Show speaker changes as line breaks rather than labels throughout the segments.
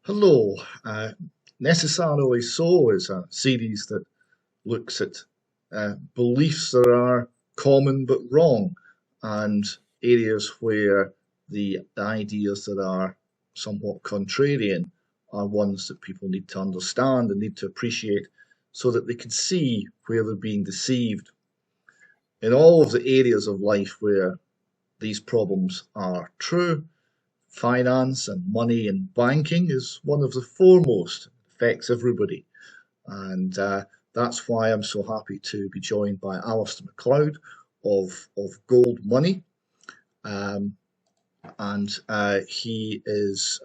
Hello. Necessarily So is a series that looks at beliefs that are common but wrong, and areas where the ideas that are somewhat contrarian are ones that people need to understand and need to appreciate so that they can see where they're being deceived. In all of the areas of life where these problems are true, finance and money and banking is one of the foremost, affects everybody. And that's why I'm so happy to be joined by Alasdair Macleod of Gold Money. And he has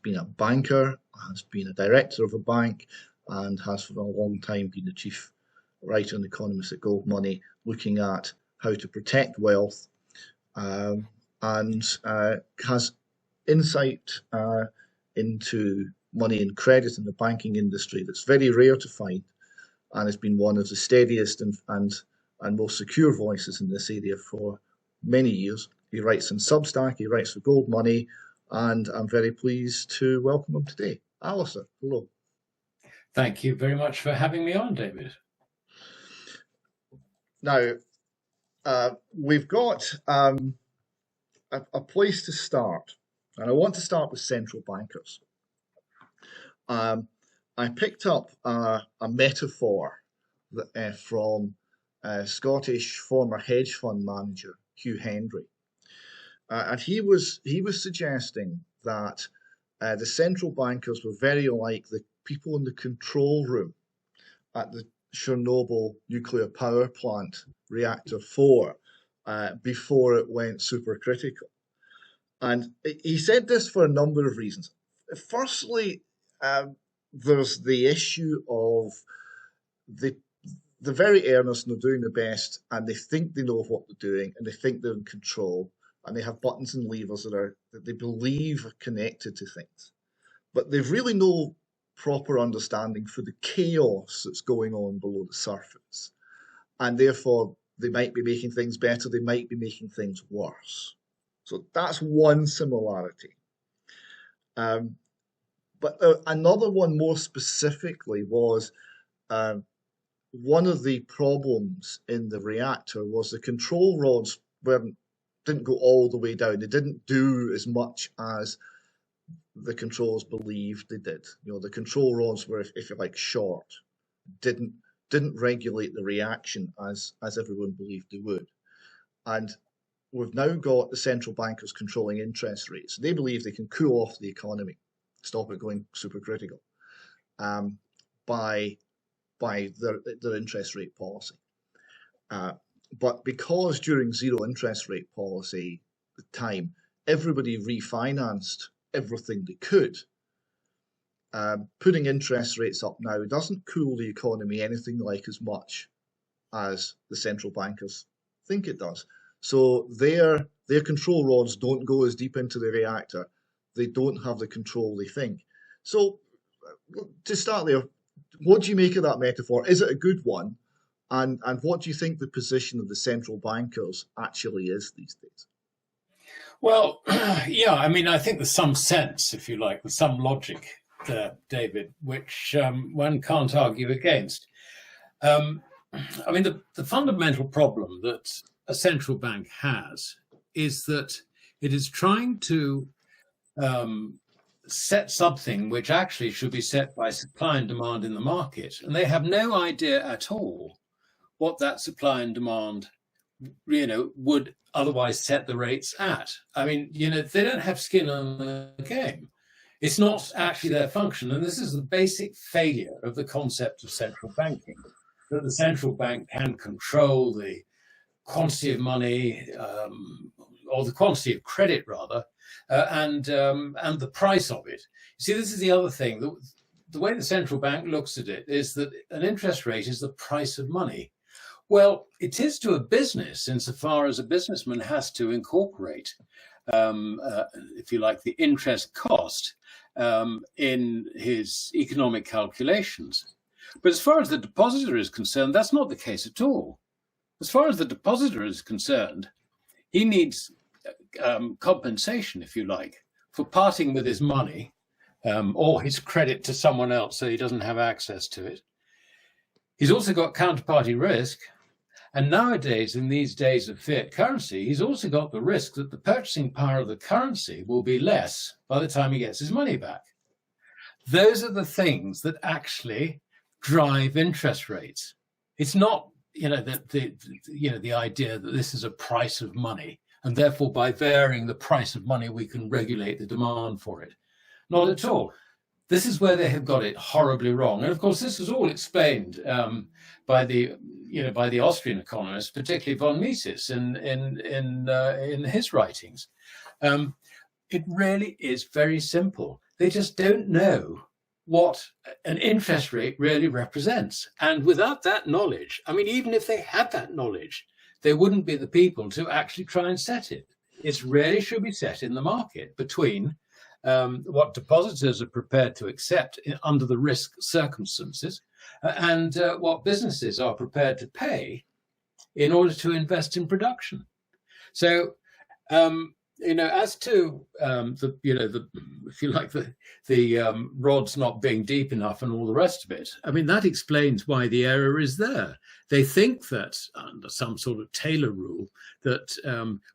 been a banker, has been a director of a bank, and has for a long time been the chief writer and economist at Gold Money, looking at how to protect wealth, and has insight into money and credit in the banking industry that's very rare to find, and has been one of the steadiest and most secure voices in this area for many years. He writes in Substack, he writes for Gold Money, and I'm very pleased to welcome him today. Alasdair, hello.
Thank you very much for having me on, David.
Now, we've got a place to start, and I want to start with central bankers. I picked up a metaphor from Scottish former hedge fund manager Hugh Hendry, and he was suggesting that the central bankers were very like the people in the control room at the Chernobyl nuclear power plant reactor 4 before it went supercritical. And he said this for a number of reasons. Firstly, there's the issue of the very earnest, and they're doing the best, and they think they know what they're doing, and they think they're in control, and they have buttons and levers that they believe are connected to things, but they've really no proper understanding for the chaos that's going on below the surface, and therefore they might be making things better, they might be making things worse. So that's one similarity. But another one more specifically was one of the problems in the reactor was the control rods didn't go all the way down. They didn't do as much as the controllers believed they did. The control rods were, if you like, short, didn't regulate the reaction as everyone believed they would. And we've now got the central bankers controlling interest rates. They believe they can cool off the economy, stop it going supercritical, by their interest rate policy. But because during zero interest rate policy time, everybody refinanced everything they could, putting interest rates up now doesn't cool the economy anything like as much as the central bankers think it does. So their control rods don't go as deep into the reactor. They don't have the control they think. So to start there, what do you make of that metaphor? Is it a good one? And what do you think the position of the central bankers actually is these days?
Well, yeah, I mean, I think there's some sense, if you like, there's some logic there, David, which one can't argue against. I mean, the fundamental problem that a central bank has is that it is trying to set something which actually should be set by supply and demand in the market. And they have no idea at all what that supply and demand, would otherwise set the rates at. I mean, they don't have skin on the game. It's not actually their function. And this is the basic failure of the concept of central banking, that the central bank can control the quantity of money, or the quantity of credit rather, and the price of it. You see, this is the other thing. The way the central bank looks at it is that an interest rate is the price of money. Well, it is to a business insofar as a businessman has to incorporate, if you like, the interest cost in his economic calculations. But as far as the depositor is concerned, that's not the case at all. As far as the depositor is concerned, he needs compensation, if you like, for parting with his money or his credit to someone else so he doesn't have access to it. He's also got counterparty risk. And nowadays, in these days of fiat currency, he's also got the risk that the purchasing power of the currency will be less by the time he gets his money back. Those are the things that actually drive interest rates. It's not, the idea that this is a price of money, and therefore by varying the price of money, we can regulate the demand for it. Not at all. This is where they have got it horribly wrong. And of course, this was all explained by the Austrian economist, particularly von Mises, in his writings. It really is very simple. They just don't know what an interest rate really represents. And without that knowledge, I mean, even if they had that knowledge, they wouldn't be the people to actually try and set it. It really should be set in the market between what depositors are prepared to accept under the risk circumstances and what businesses are prepared to pay in order to invest in production. So, as to if you like, the rods not being deep enough and all the rest of it, I mean, that explains why the error is there. They think that under some sort of Taylor rule, that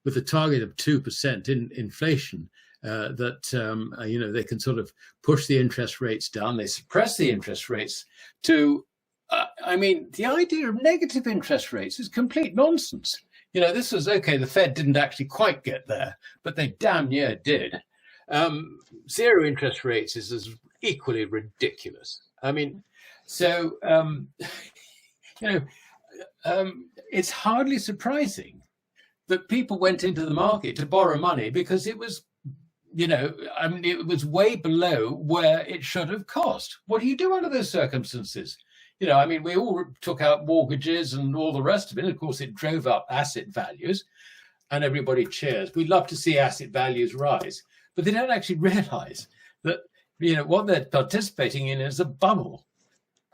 with a target of 2% in inflation, they can sort of push the interest rates down. They suppress the interest rates to, the idea of negative interest rates is complete nonsense. This was okay. The Fed didn't actually quite get there, but they damn near did. Zero interest rates is as equally ridiculous. I mean, so, it's hardly surprising that people went into the market to borrow money because it was, it was way below where it should have cost. What do you do under those circumstances? We all took out mortgages and all the rest of it. Of course, it drove up asset values and everybody cheers. We love to see asset values rise, but they don't actually realize that, what they're participating in is a bubble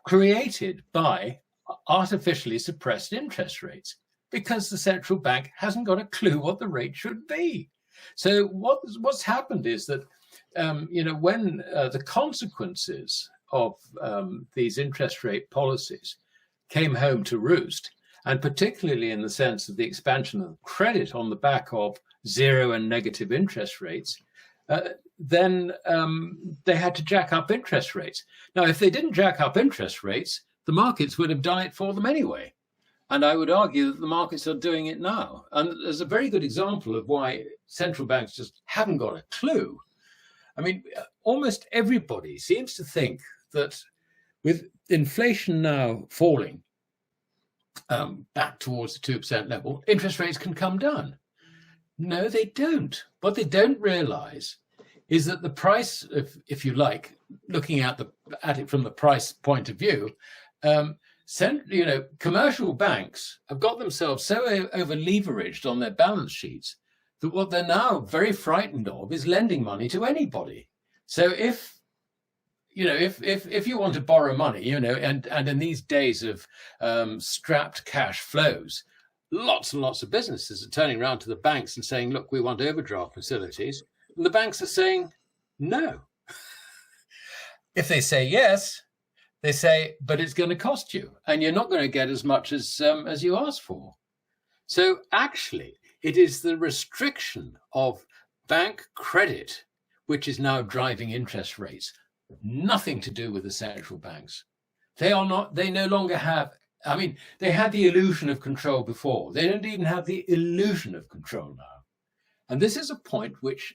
created by artificially suppressed interest rates because the central bank hasn't got a clue what the rate should be. So what's happened is that, when the consequences of these interest rate policies came home to roost, and particularly in the sense of the expansion of credit on the back of zero and negative interest rates, then they had to jack up interest rates. Now, if they didn't jack up interest rates, the markets would have done it for them anyway. And I would argue that the markets are doing it now. And there's a very good example of why central banks just haven't got a clue. I mean, almost everybody seems to think that with inflation now falling back towards the 2% level, interest rates can come down. No, they don't. What they don't realize is that the price of, if you like, looking at it from the price point of view, commercial banks have got themselves so over leveraged on their balance sheets that what they're now very frightened of is lending money to anybody. So if you want to borrow money, and in these days of strapped cash flows, lots and lots of businesses are turning around to the banks and saying, look, we want overdraft facilities. And the banks are saying no. If they say yes, they say, but it's going to cost you and you're not going to get as much as you asked for. So actually, it is the restriction of bank credit which is now driving interest rates. Nothing to do with the central banks. They no longer have, they had the illusion of control before. They don't even have the illusion of control now. And this is a point which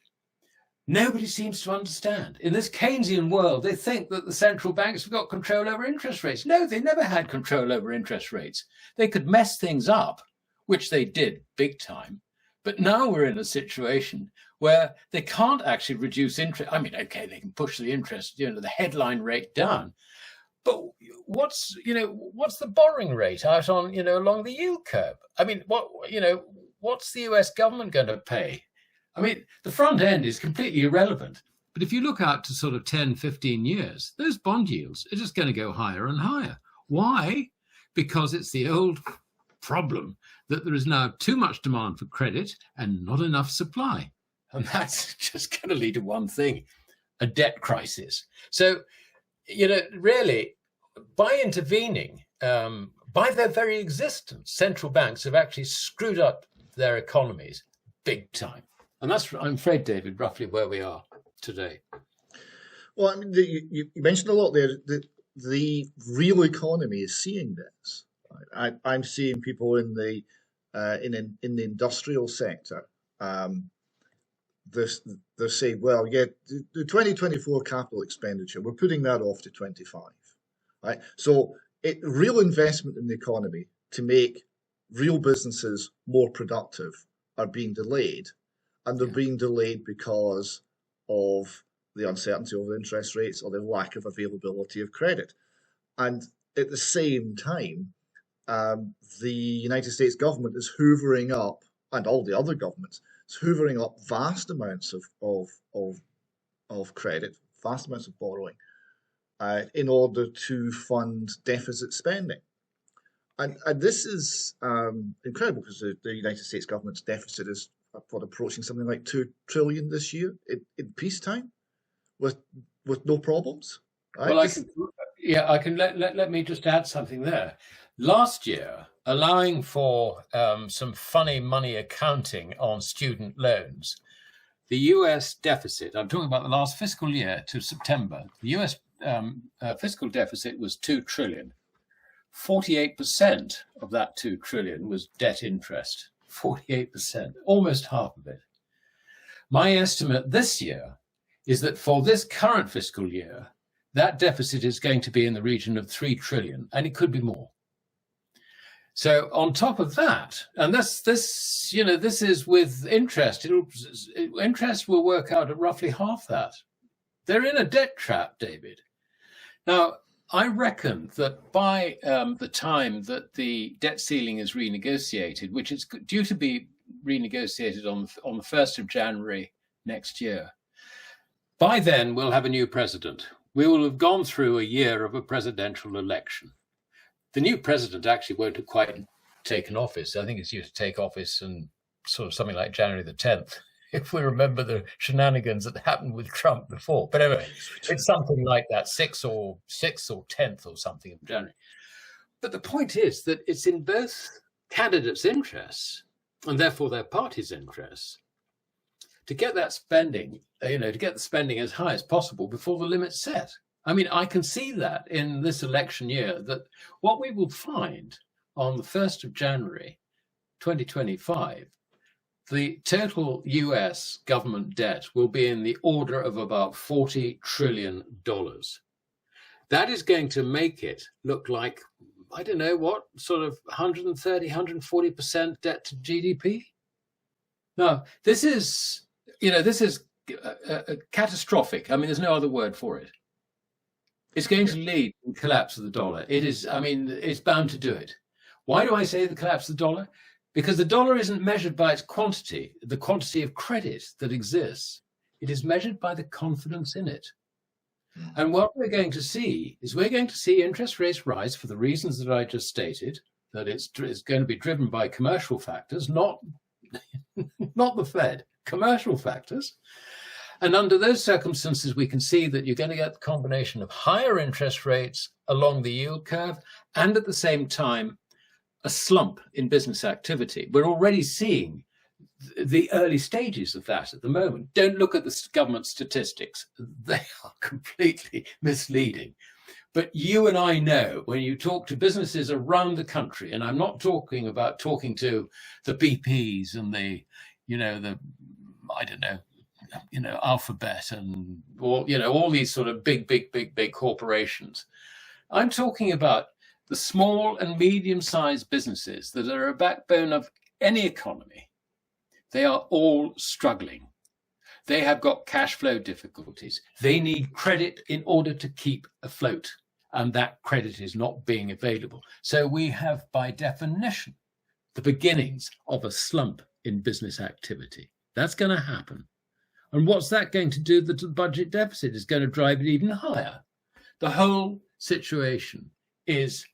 nobody seems to understand. In this Keynesian world, they think that the central banks have got control over interest rates. No, they never had control over interest rates. They could mess things up, which they did big time. But now we're in a situation where they can't actually reduce interest. Okay, they can push the interest, the headline rate down. But what's the borrowing rate out on, along the yield curve? What's the US government going to pay? The front end is completely irrelevant. But if you look out to sort of 10, 15 years, those bond yields are just going to go higher and higher. Why? Because it's the old problem that there is now too much demand for credit and not enough supply. And that's just going to lead to one thing, a debt crisis. So, really, by intervening, by their very existence, central banks have actually screwed up their economies big time. And that's, I'm afraid, David, roughly where we are today.
Well, I mean, you mentioned a lot there. The real economy is seeing this. I'm seeing people in the industrial sector. They're saying, well, yeah, the 2024 capital expenditure, we're putting that off to 25, right? So real investment in the economy to make real businesses more productive are being delayed, and they're being delayed because of the uncertainty over interest rates or the lack of availability of credit. And at the same time, the United States government is hoovering up, and all the other governments, is hoovering up vast amounts of credit, vast amounts of borrowing, in order to fund deficit spending. And this is incredible, because the United States government's deficit is approaching something like $2 trillion this year in peacetime, with no problems. Right?
Well, I can let me just add something there. Last year, allowing for some funny money accounting on student loans, the US deficit, I'm talking about the last fiscal year to September, the US fiscal deficit was $2 trillion. 48% of that $2 trillion was debt interest. 48%, almost half of it. My estimate this year is that for this current fiscal year, that deficit is going to be in the region of 3 trillion, and it could be more. So on top of that, and this is with interest. Interest will work out at roughly half that. They're in a debt trap, David. Now, I reckon that by the time that the debt ceiling is renegotiated, which is due to be renegotiated on the 1st of January next year, by then we'll have a new president. We will have gone through a year of a presidential election. The new president actually won't have quite taken office. I think it's due to take office in sort of something like January the 10th, if we remember the shenanigans that happened with Trump before. But anyway, it's something like that, 6th or 10th or something of January. But the point is that it's in both candidates' interests, and therefore their party's interests, to get that spending, to get the spending as high as possible before the limit's set. I mean, I can see that in this election year, that what we will find on the 1st of January, 2025, the total US government debt will be in the order of about $40 trillion. That is going to make it look like, I don't know what, sort of 130, 140% debt to GDP. Now, this is catastrophic. I mean, there's no other word for it. It's going to lead to the collapse of the dollar. It is, I mean, it's bound to do it. Why do I say the collapse of the dollar? Because the dollar isn't measured by its quantity, the quantity of credit that exists. It is measured by the confidence in it. And what we're going to see is we're going to see interest rates rise for the reasons that I just stated, that it's going to be driven by commercial factors, not the Fed, commercial factors. And under those circumstances, we can see that you're going to get the combination of higher interest rates along the yield curve and at the same time, a slump in business activity. We're already seeing the early stages of that at the moment. Don't look at the government statistics. They are completely misleading. But you and I know when you talk to businesses around the country, and I'm not talking about talking to the BPs and the Alphabet and all these sort of big corporations. I'm talking about the small and medium-sized businesses that are a backbone of any economy. They are all struggling. They have got cash flow difficulties. They need credit in order to keep afloat, and that credit is not being available. So we have, by definition, the beginnings of a slump in business activity. That's going to happen. And what's that going to do? The budget deficit is going to drive it even higher. The whole situation is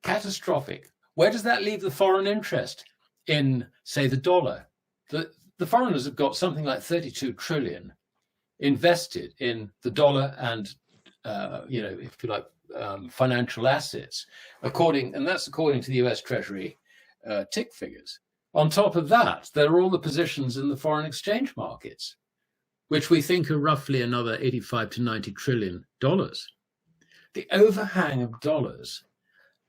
catastrophic. Where does that leave the foreign interest in, say, the dollar? the foreigners have got something like 32 trillion invested in the dollar and, if you like, financial assets, and that's according to the US Treasury tick figures. On top of that, there are all the positions in the foreign exchange markets, which we think are roughly another 85 to 90 trillion dollars. The overhang of dollars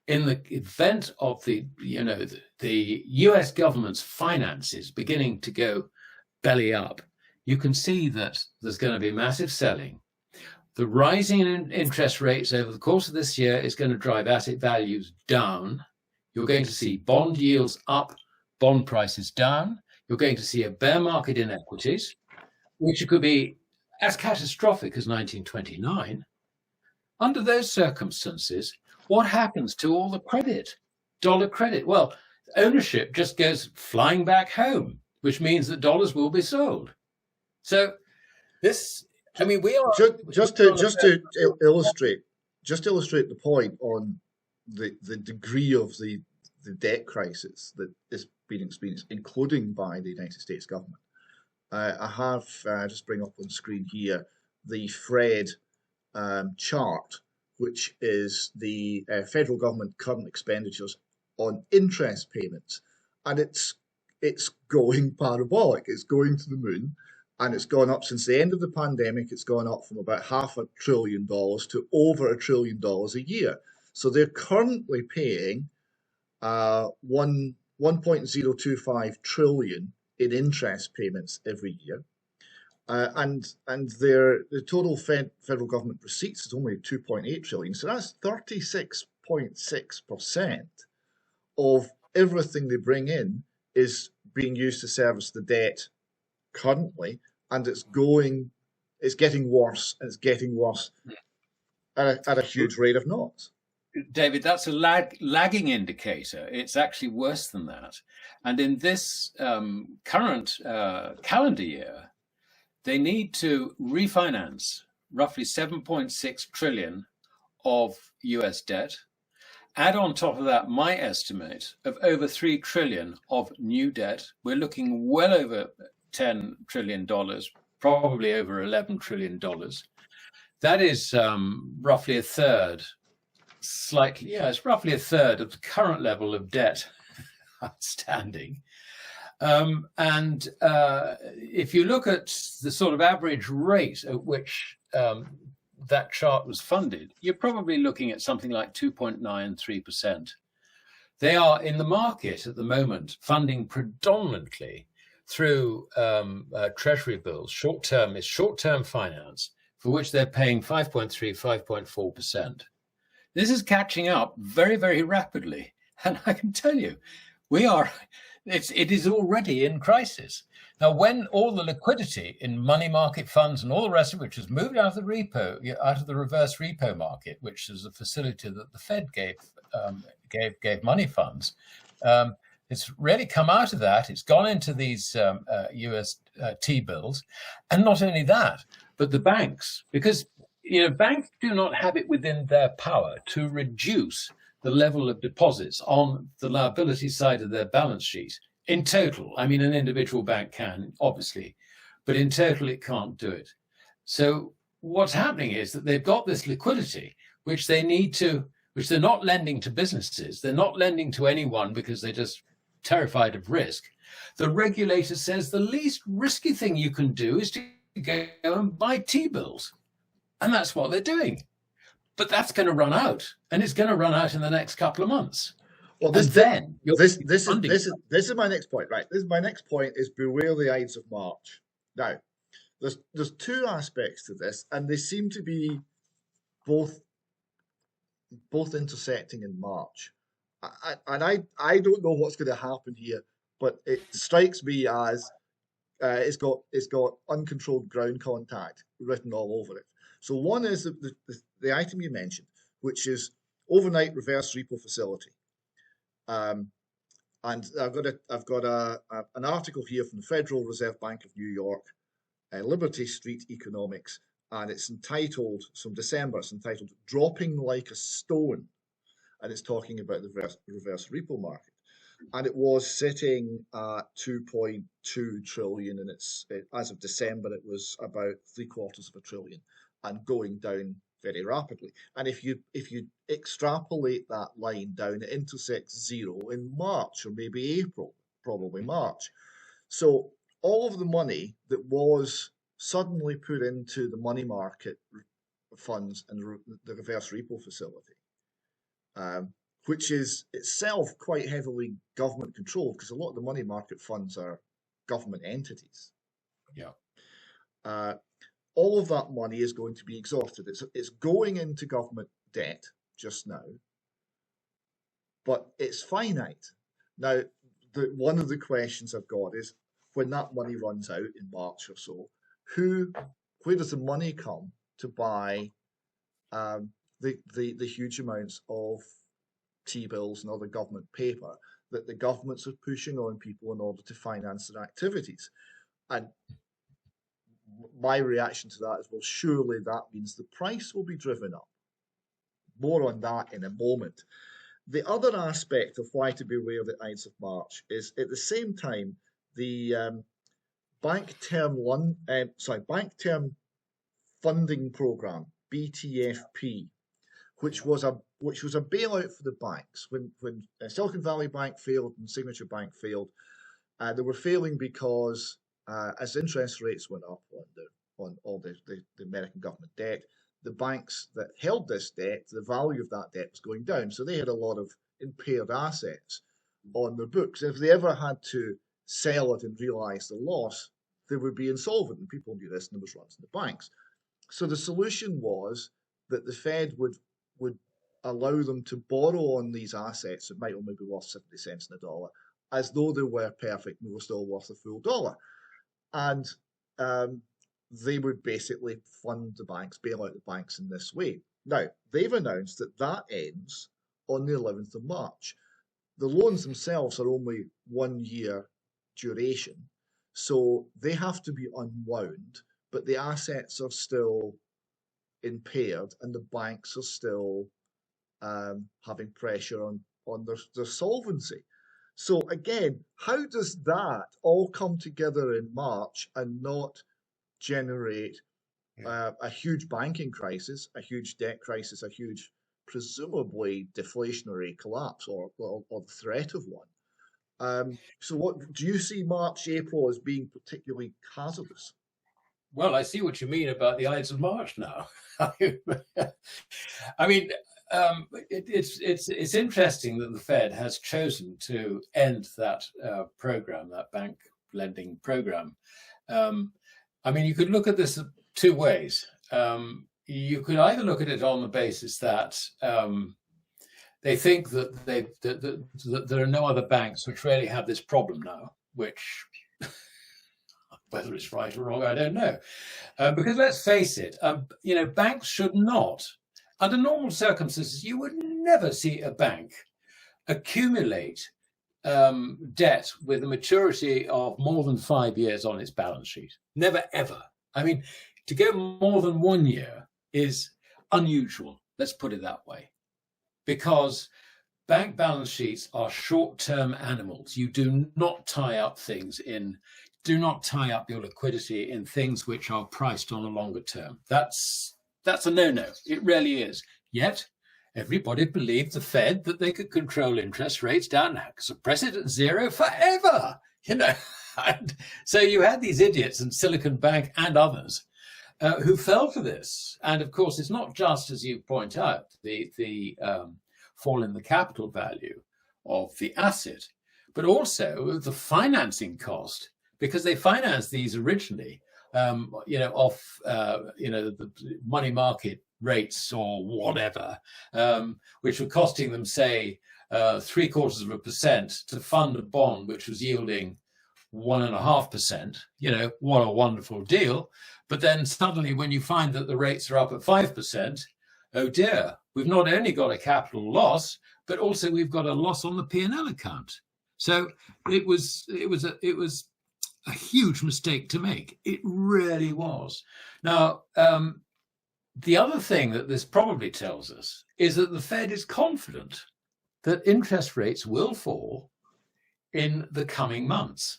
in the event of the US government's finances beginning to go belly up, you can see that there's going to be massive selling. The rising in interest rates over the course of this year is going to drive asset values down. You're going to see bond yields up, bond prices down. You're going to see a bear market in equities, which could be as catastrophic as 1929. Under those circumstances, what happens to all the credit, dollar credit? Well, ownership just goes flying back home, which means that dollars will be sold. So this, I mean, we are
just to illustrate the point on the degree of the debt crisis that is being experienced, including by the United States government. I have just bring up on screen here the FRED chart, which is the federal government current expenditures on interest payments, and it's going parabolic. It's going to the moon, and it's gone up since the end of the pandemic. It's gone up from about $500 billion to over $1 trillion a year. So they're currently paying 1.025 trillion in interest payments every year. And the total federal government receipts is only 2.8 trillion. So that's 36.6% of everything they bring in is being used to service the debt currently, and it's getting worse, and it's getting worse at a huge rate of knots.
David, that's a lagging indicator. It's actually worse than that. And in this current calendar year, they need to refinance roughly 7.6 trillion of US debt. Add on top of that my estimate of over 3 trillion of new debt. We're looking well over $10 trillion, probably over $11 trillion. That is roughly a third, it's roughly a third of the current level of debt outstanding. And if you look at the sort of average rate at which that chart was funded, you're probably looking at something like 2.93%. They are in the market at the moment funding predominantly through treasury bills. Short-term finance, for which they're paying 5.3, 5.4%. This is catching up very, very rapidly. And I can tell you, it is already in crisis. Now, when all the liquidity in money market funds and all the rest of which has moved out of the reverse repo market, which is a facility that the Fed gave money funds, it's really come out of that. It's gone into these US T-bills, and not only that, but the banks, because banks do not have it within their power to reduce the level of deposits on the liability side of their balance sheet. In total, I mean, an individual bank can, obviously, but in total, it can't do it. So what's happening is that they've got this liquidity, which they're not lending to businesses. They're not lending to anyone because they're just terrified of risk. The regulator says the least risky thing you can do is to go and buy T-bills. And that's what they're doing. But that's going to run out, and it's going to run out in the next couple of months.
Well, this is my next point, right? My next point is beware the Ides of March. Now, there's two aspects to this, and they seem to be both intersecting in March. I don't know what's going to happen here, but it strikes me as it's got uncontrolled ground contact written all over it. So one is the item you mentioned, which is Overnight Reverse Repo Facility. And I've got an article here from the Federal Reserve Bank of New York, Liberty Street Economics, and it's entitled, from December, it's entitled Dropping Like a Stone, and it's talking about the reverse repo market. and it was sitting at 2.2 trillion, and as of December it was about three-quarters of a trillion, and going down very rapidly. And if you extrapolate that line down, it intersects zero in March or maybe April, probably March. So all of the money that was suddenly put into the money market funds and the reverse repo facility, which is itself quite heavily government controlled because a lot of the money market funds are government entities.
Yeah.
All of that money is going to be exhausted. It's going into government debt just now, but it's finite. Now, one of the questions I've got is when that money runs out in March or so, where does the money come to buy the huge amounts of T-bills and other government paper that the governments are pushing on people in order to finance their activities? And my reaction to that is, well, surely that means the price will be driven up. More on that in a moment. The other aspect of why to beware of the Ides of March is at the same time the bank term funding program, BTFP, which was a bailout for the banks when Silicon Valley Bank failed and Signature Bank failed. They were failing because as interest rates went up on all the American government debt, the banks that held this debt, the value of that debt was going down. So they had a lot of impaired assets on their books. If they ever had to sell it and realize the loss, they would be insolvent. And people knew this, and there was runs in the banks. So the solution was that the Fed would allow them to borrow on these assets that might only be worth 70 cents in a dollar, as though they were perfect and they were still worth a full dollar. And they would basically fund the banks, bail out the banks in this way. Now, they've announced that ends on the 11th of March. The loans themselves are only 1 year duration, so they have to be unwound, but the assets are still impaired and the banks are still having pressure on their solvency. So again, how does that all come together in March and not generate a huge banking crisis, a huge debt crisis, a huge presumably deflationary collapse or the threat of one? So what do you see March, April as being particularly hazardous?
Well, I see what you mean about the Ides of March now. I mean, it's interesting that the Fed has chosen to end that program, that bank lending program. I mean, you could look at this two ways. You could either look at it on the basis that they think that that there are no other banks which really have this problem now, which whether it's right or wrong, I don't know. Because let's face it, banks should not, under normal circumstances, you would never see a bank accumulate debt with a maturity of more than 5 years on its balance sheet. Never, ever. I mean, to go more than 1 year is unusual, let's put it that way, because bank balance sheets are short-term animals. You do not tie up your liquidity in things which are priced on a longer term. That's a no-no. It really is. Yet, everybody believed the Fed that they could control interest rates down, suppress it at zero forever, And so you had these idiots in Silicon Bank and others who fell for this. And of course, it's not just, as you point out, the fall in the capital value of the asset, but also the financing cost, because they financed these originally, off, the money market rates or whatever, which were costing them, say, 0.75% to fund a bond which was yielding 1.5%. What a wonderful deal. But then suddenly, when you find that the rates are up at 5%, oh dear, we've not only got a capital loss, but also we've got a loss on the P&L account. So it was a huge mistake to make. It really was. Now, the other thing that this probably tells us is that the Fed is confident that interest rates will fall in the coming months.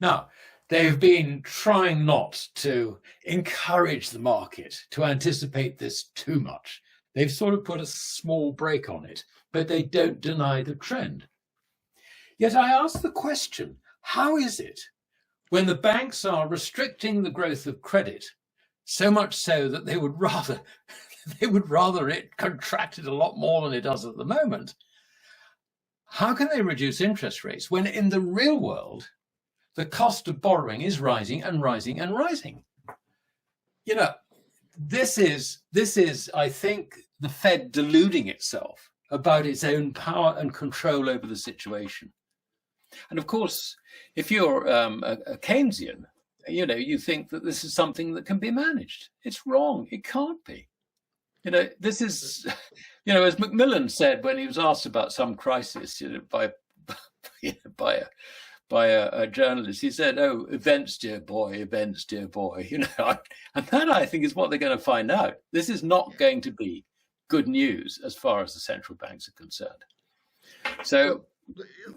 Now, they've been trying not to encourage the market to anticipate this too much. They've sort of put a small brake on it, but they don't deny the trend. Yet I ask the question, how is it when the banks are restricting the growth of credit, so much so that they would rather it contracted a lot more than it does at the moment? How can they reduce interest rates when in the real world, the cost of borrowing is rising and rising and rising? You know, this is, I think, the Fed deluding itself about its own power and control over the situation. And of course, if you're a Keynesian, you know, you think that this is something that can be managed. It's wrong. It can't be. You know, this is, you know, as Macmillan said when he was asked about some crisis, you know, by a journalist, he said, "Oh, events, dear boy, events, dear boy." You know, and that I think is what they're going to find out. This is not going to be good news as far as the central banks are concerned. So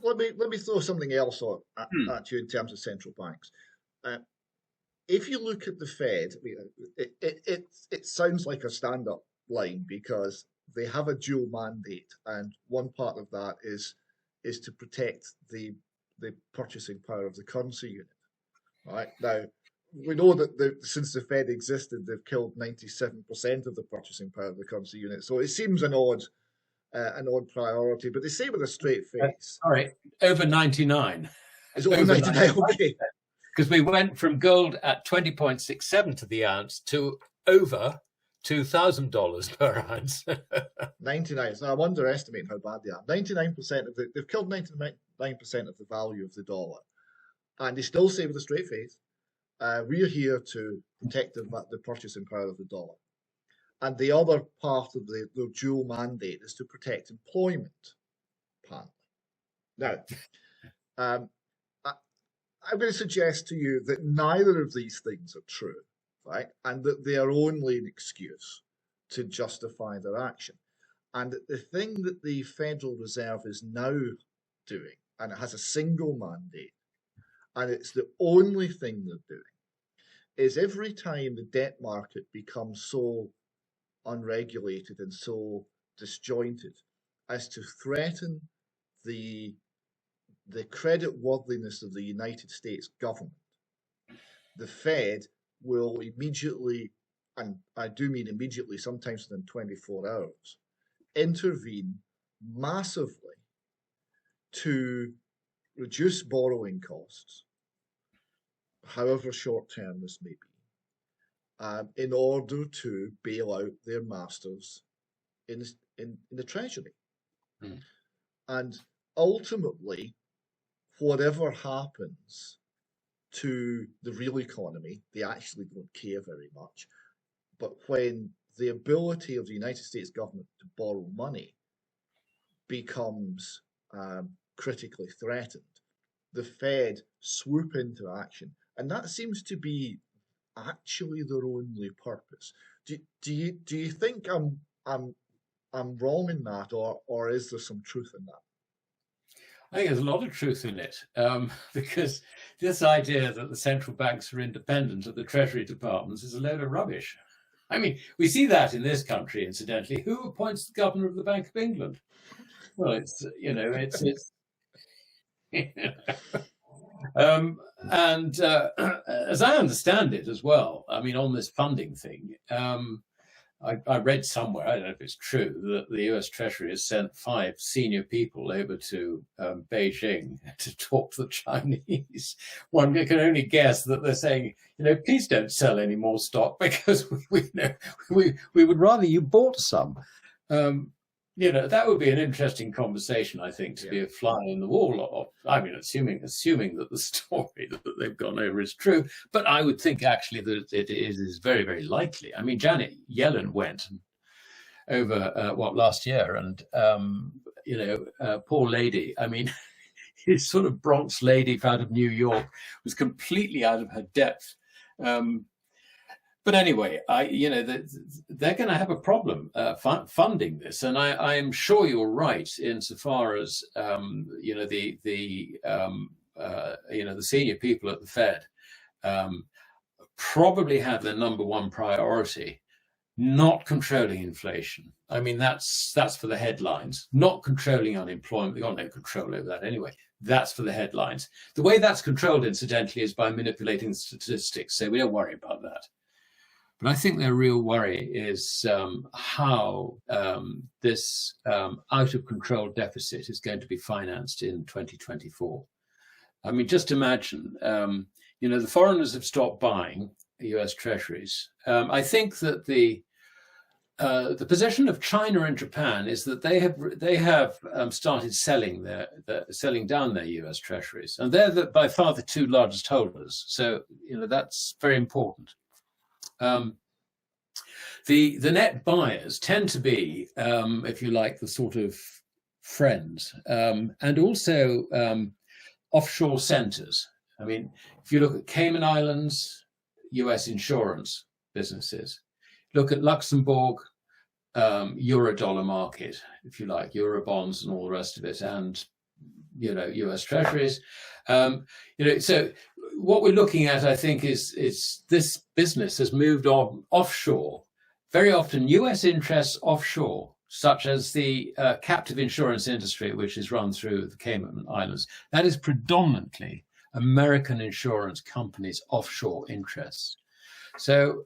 let me throw something else at you in terms of central banks. If you look at the Fed, it sounds like a stand-up line because they have a dual mandate, and one part of that is to protect the purchasing power of the currency unit. Right now, we know that since the Fed existed, they've killed 97% of the purchasing power of the currency unit. So it seems an odd priority, but they say with a straight face.
Sorry, over 99.
Is it over 99? Okay.
Because we went from gold at 20.67 to the ounce to over $2,000 per ounce.
99. So I'm underestimating how bad they are. 99% of they've killed 99% of the value of the dollar, and they still say with a straight face, "We are here to protect the purchasing power of the dollar." And the other part of the dual mandate is to protect employment. Apparently, now, I'm going to suggest to you that neither of these things are true, right? And that they are only an excuse to justify their action. And that the thing that the Federal Reserve is now doing, and it has a single mandate, and it's the only thing they're doing, is every time the debt market becomes so unregulated and so disjointed as to threaten the credit worthiness of the United States government, the Fed will immediately, and I do mean immediately, sometimes within 24 hours, intervene massively to reduce borrowing costs, however short-term this may be, in order to bail out their masters in the Treasury. Mm. And ultimately, whatever happens to the real economy, they actually don't care very much. But when the ability of the United States government to borrow money becomes critically threatened, the Fed swoop into action. And that seems to be actually their only purpose. Do you think I'm wrong in that, or is there some truth in that?
I think there's a lot of truth in it, because this idea that the central banks are independent of the Treasury departments is a load of rubbish. I mean, we see that in this country, incidentally. Who appoints the governor of the Bank of England? Well, it's and as I understand it as well, I mean, on this funding thing, I read somewhere, I don't know if it's true, that the US Treasury has sent 5 senior people over to Beijing to talk to the Chinese. One can only guess that they're saying, please don't sell any more stock because we would rather you bought some. That would be an interesting conversation, I think, to be a fly in the wall of. I mean, assuming that the story that they've gone over is true, but I would think actually that it is very, very likely. I mean, Janet Yellen went over last year, and poor lady. I mean, his sort of Bronx lady out of New York was completely out of her depth. But anyway, they're going to have a problem funding this, and I am sure you're right insofar as the senior people at the Fed probably have their number one priority not controlling inflation. I mean, that's for the headlines. Not controlling unemployment. They've got no control over that anyway. That's for the headlines. The way that's controlled, incidentally, is by manipulating statistics. So we don't worry about that. But I think their real worry is how this out of control deficit is going to be financed in 2024. I mean, just imagine, the foreigners have stopped buying US treasuries. I think that the position of China and Japan is that they have started selling down their US treasuries, and they're by far the two largest holders. So that's very important. The net buyers tend to be, if you like, the sort of friends, and also offshore centers. I mean, if you look at Cayman Islands, US insurance businesses, look at Luxembourg, euro-dollar market, if you like, euro bonds and all the rest of it, and US treasuries. So what we're looking at, I think, is this business has moved on offshore. Very often, US interests offshore, such as the captive insurance industry, which is run through the Cayman Islands. That is predominantly American insurance companies' offshore interests. So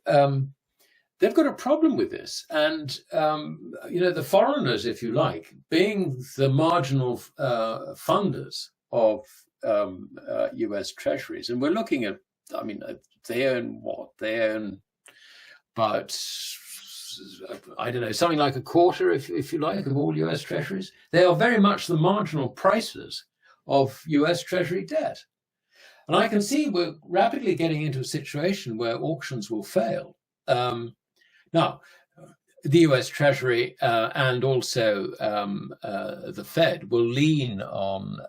they've got a problem with this. And, the foreigners, if you like, being the marginal funders of US treasuries. And we're looking at, they own what? They own about, I don't know, something like a quarter, if you like, of all US treasuries. They are very much the marginal prices of US treasury debt. And I can see we're rapidly getting into a situation where auctions will fail. Now, the US Treasury and also the Fed will lean on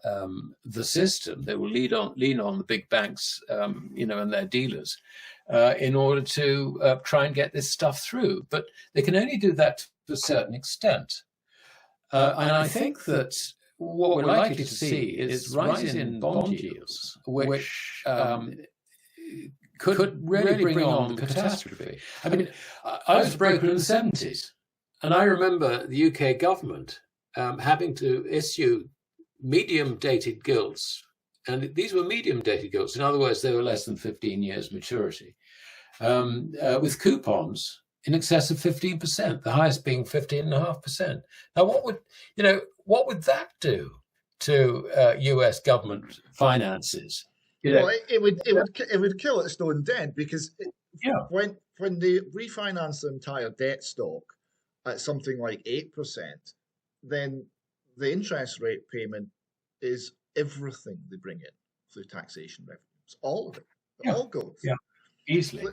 the system. They will lean on the big banks, and their dealers in order to try and get this stuff through. But they can only do that to a certain extent. And I think that what we're likely to see is rise in bond yields, which could really bring on the catastrophe. I mean, I was a broker in the 70s, and I remember the UK government having to issue medium-dated gilts. And these were medium-dated gilts. In other words, they were less than 15 years maturity, with coupons in excess of 15%, the highest being 15.5%. Now, what would that do to US government finances?
Well, it would kill its own debt, because when they refinance the entire debt stock at something like 8%, then the interest rate payment is everything they bring in through taxation revenues, all of it. It all goes.
Yeah, easily.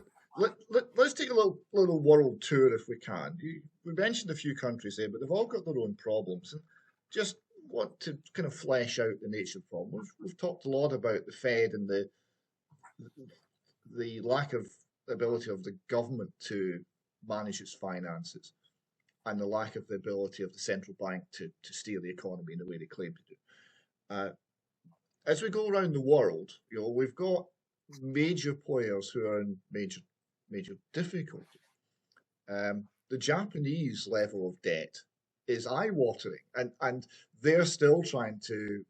Let's take a little world tour if we can. We mentioned a few countries there, but they've all got their own problems. And just want to kind of flesh out the nature of the problem. We've talked a lot about the Fed and the lack of ability of the government to manage its finances, and the lack of the ability of the central bank to steer the economy in the way they claim to do. As we go around the world, we've got major players who are in major difficulty. The Japanese level of debt is eye-watering, and they're still trying to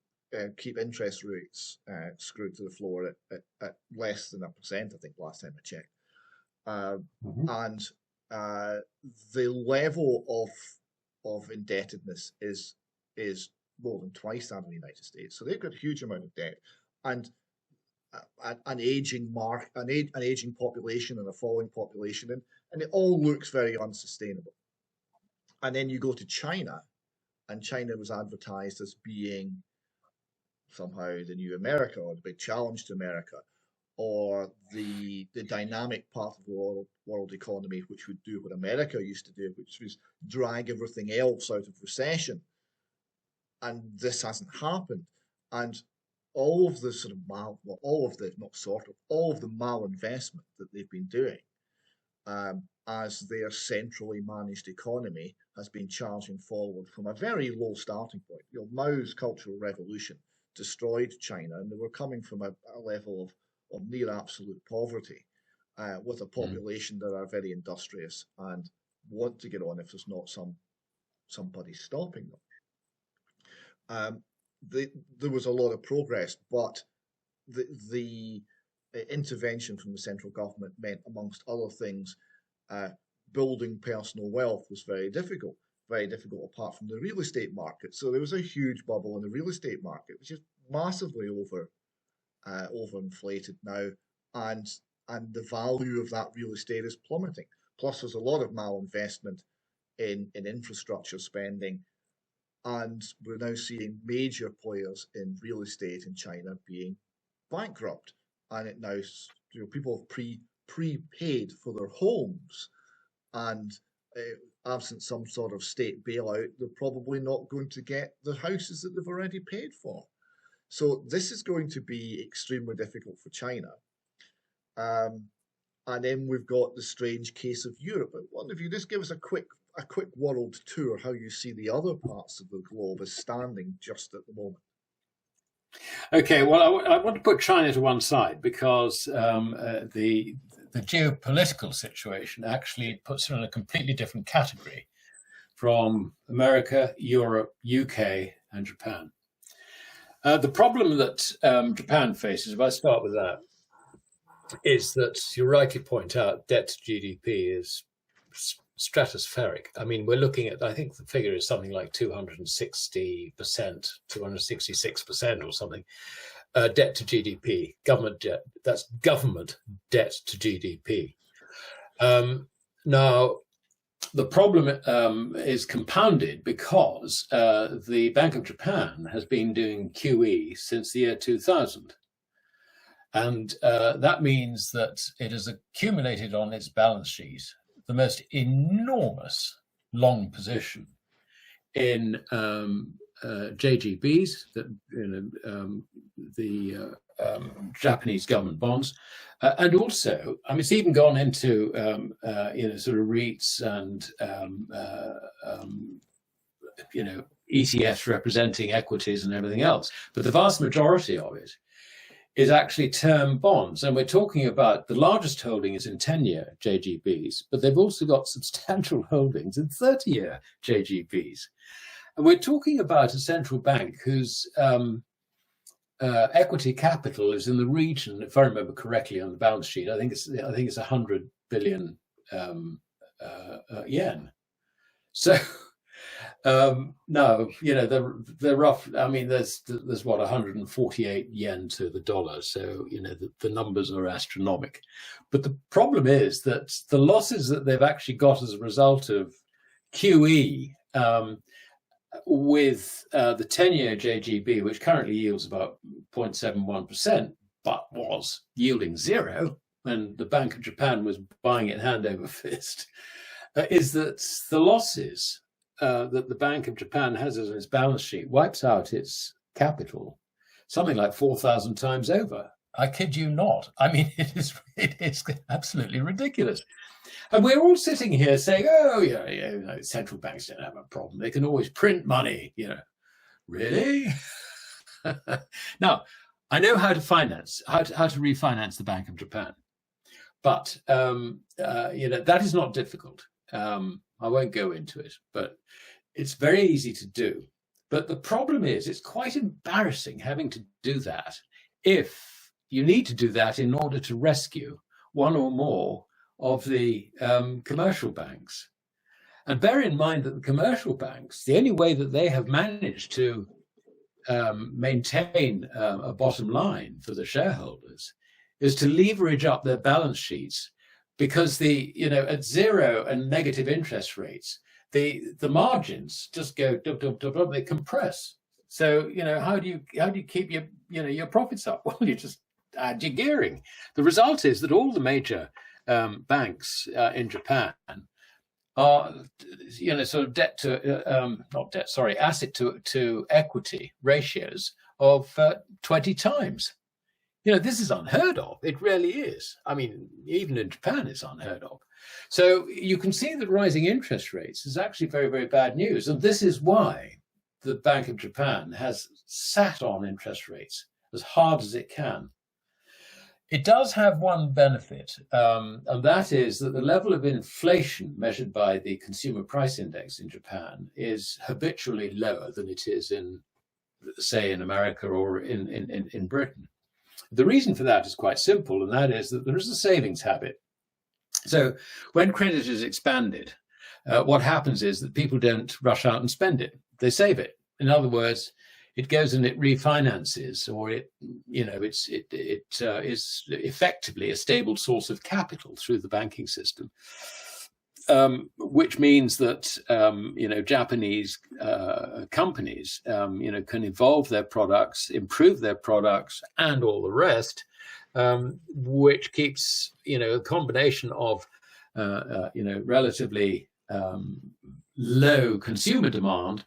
keep interest rates screwed to the floor at less than 1%, I think, last time I checked. And the level of indebtedness is more than twice that of the United States. So they've got a huge amount of debt, and an aging population and a falling population, and it all looks very unsustainable. And then you go to China, and China was advertised as being somehow the new America, or the big challenge to America, or the dynamic part of the world economy, which would do what America used to do, which was drag everything else out of recession. And this hasn't happened. And all of the all of the malinvestment that they've been doing as their centrally managed economy has been charging forward from a very low starting point. Mao's Cultural Revolution destroyed China, and they were coming from a level of near absolute poverty, with a population that are very industrious and want to get on if there's not somebody stopping them. There was a lot of progress, but the intervention from the central government meant, amongst other things, building personal wealth was very difficult apart from the real estate market. So there was a huge bubble in the real estate market, which is massively overinflated now, and the value of that real estate is plummeting. Plus, there's a lot of malinvestment in infrastructure spending, and we're now seeing major players in real estate in China being bankrupt, and it now, people have prepaid for their homes, and absent some sort of state bailout, they're probably not going to get the houses that they've already paid for. So this is going to be extremely difficult for China. And then we've got the strange case of Europe. I wonder if you just give us a quick world tour, how you see the other parts of the globe as standing just at the moment.
Okay, well, I want to put China to one side because the geopolitical situation actually puts it in a completely different category from America, Europe, UK, and Japan. The problem that Japan faces, if I start with that, is that you rightly point out debt to GDP is stratospheric. I mean, we're looking at, I think the figure is something like 260%, 266% or something, debt to GDP, government debt. That's government debt to GDP. Now, the problem is compounded because the Bank of Japan has been doing QE since the year 2000. And that means that it has accumulated on its balance sheet the most enormous long position in JGBs, the Japanese government bonds, and also, I mean, it's even gone into sort of REITs and ETFs representing equities and everything else. But the vast majority of it is actually term bonds. And we're talking about the largest holding is in 10-year JGBs, but they've also got substantial holdings in 30-year JGBs. And we're talking about a central bank whose equity capital is in the region, if I remember correctly on the balance sheet, I think it's 100 billion yen. So no, they're rough. I mean, there's what 148 yen to the dollar. So the numbers are astronomical. But the problem is that the losses that they've actually got as a result of QE with the 10-year JGB, which currently yields about 0.71%, but was yielding zero when the Bank of Japan was buying it hand over fist, is that the losses that the Bank of Japan has as its balance sheet wipes out its capital something like 4,000 times over. I kid you not. I mean, it is absolutely ridiculous. And we're all sitting here saying, oh, yeah, central banks don't have a problem. They can always print money, Really? Now, I know how to refinance the Bank of Japan. But, that is not difficult. I won't go into it, but it's very easy to do. But the problem is it's quite embarrassing having to do that if you need to do that in order to rescue one or more of the commercial banks. And bear in mind that the commercial banks, the only way that they have managed to maintain a bottom line for the shareholders is to leverage up their balance sheets, because at zero and negative interest rates, the margins just go they compress. So how do you keep your profits up? Well, you just add your gearing. The result is that all the major banks in Japan are sort of asset to equity ratios of 20 times. This is unheard of. It really is. I mean, even in Japan, it's unheard of. So you can see that rising interest rates is actually very, very bad news. And this is why the Bank of Japan has sat on interest rates as hard as it can. It does have one benefit, and that is that the level of inflation measured by the Consumer Price Index in Japan is habitually lower than it is in, say, in America or in Britain. The reason for that is quite simple, and that is that there is a savings habit. So when credit is expanded, what happens is that people don't rush out and spend it. They save it. In other words, it goes and it refinances, or it is effectively a stable source of capital through the banking system, which means that Japanese companies can evolve their products, improve their products, and all the rest, which keeps a combination of relatively low consumer demand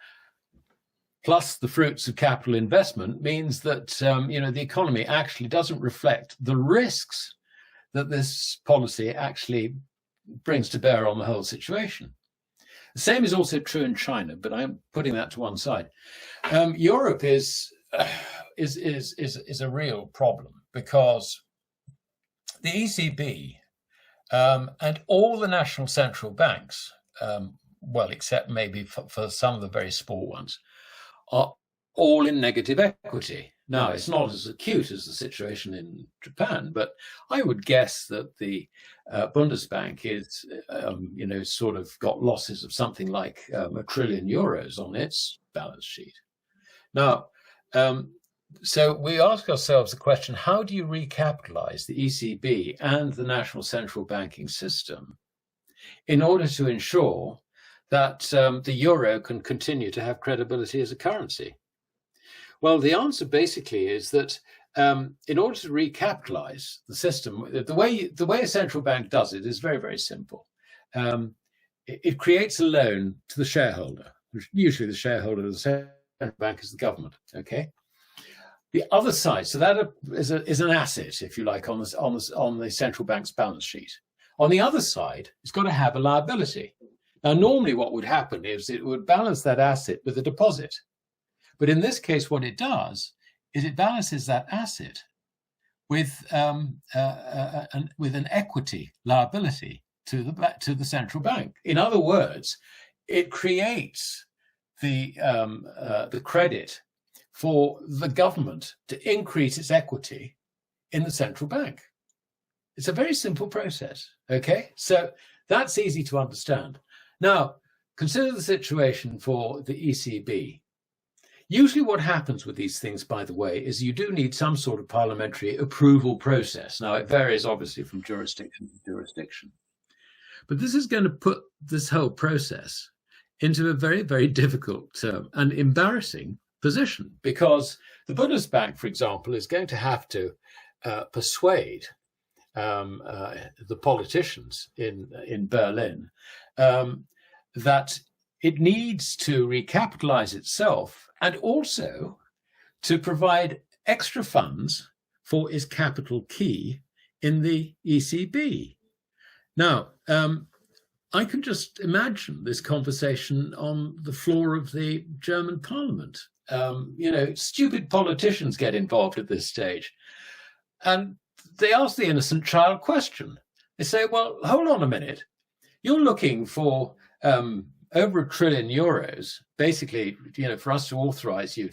plus the fruits of capital investment means that the economy actually doesn't reflect the risks that this policy actually brings to bear on the whole situation. The same is also true in China, but I'm putting that to one side. Europe is a real problem because the ECB and all the national central banks, well, except maybe for some of the very small ones, are all in negative equity. Now, it's not as acute as the situation in Japan, but I would guess that the Bundesbank is, sort of got losses of something like €1 trillion on its balance sheet. Now, so we ask ourselves the question, how do you recapitalize the ECB and the national central banking system in order to ensure that the euro can continue to have credibility as a currency? Well, the answer basically is that in order to recapitalize the system, the way a central bank does it is very, very simple. It creates a loan to the shareholder, which usually the shareholder of the central bank is the government. Okay. The other side, so that is an asset, if you like, on the central bank's balance sheet. On the other side, it's got to have a liability. Now, normally what would happen is it would balance that asset with a deposit. But in this case, what it does is it balances that asset with an equity liability to the central bank. In other words, it creates the credit for the government to increase its equity in the central bank. It's a very simple process. Okay, so that's easy to understand. Now, consider the situation for the ECB. Usually what happens with these things, by the way, is you do need some sort of parliamentary approval process. Now, it varies obviously from jurisdiction to jurisdiction. But this is going to put this whole process into a very, very difficult and embarrassing position, because the Bundesbank, for example, is going to have to persuade the politicians in Berlin that it needs to recapitalize itself and also to provide extra funds for its capital key in the ECB. Now, I can just imagine this conversation on the floor of the German parliament. Stupid politicians get involved at this stage. And they ask the innocent child question. They say, well, hold on a minute. You're looking for over €1 trillion, basically, for us to authorize you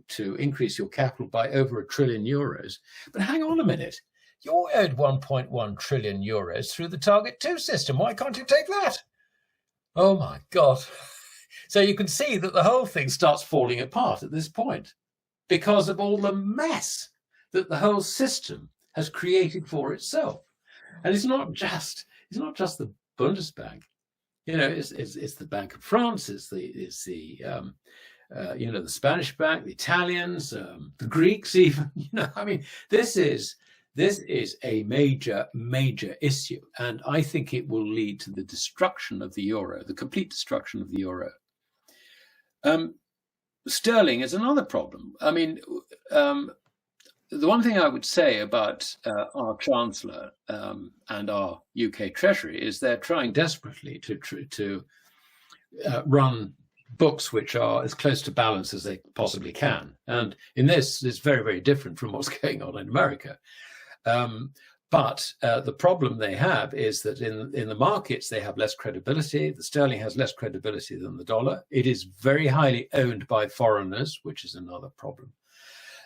to increase your capital by over €1 trillion. But hang on a minute. You're owed €1.1 trillion through the Target 2 system. Why can't you take that? Oh, my God. So you can see that the whole thing starts falling apart at this point because of all the mess that the whole system has created for itself. And it's not just the Bundesbank. It's the Bank of France, it's the Spanish bank, the Italians, the Greeks even. This is a major, major issue, and I think it will lead to the destruction of the euro, the complete destruction of the euro. Sterling is another problem. the one thing I would say about our Chancellor and our UK Treasury is they're trying desperately to run books which are as close to balance as they possibly can. And in this, it's very, very different from what's going on in America. But the problem they have is that in the markets, they have less credibility. The sterling has less credibility than the dollar. It is very highly owned by foreigners, which is another problem.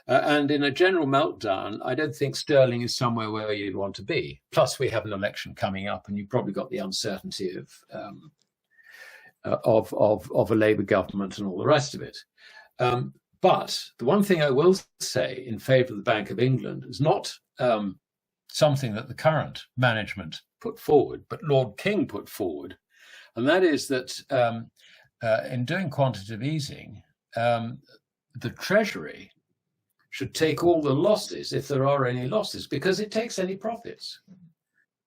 And in a general meltdown, I don't think sterling is somewhere where you'd want to be. Plus, we have an election coming up, and you've probably got the uncertainty of a Labour government and all the rest of it. But the one thing I will say in favour of the Bank of England is not something that the current management put forward, but Lord King put forward, and that is that in doing quantitative easing, the Treasury should take all the losses, if there are any losses, because it takes any profits.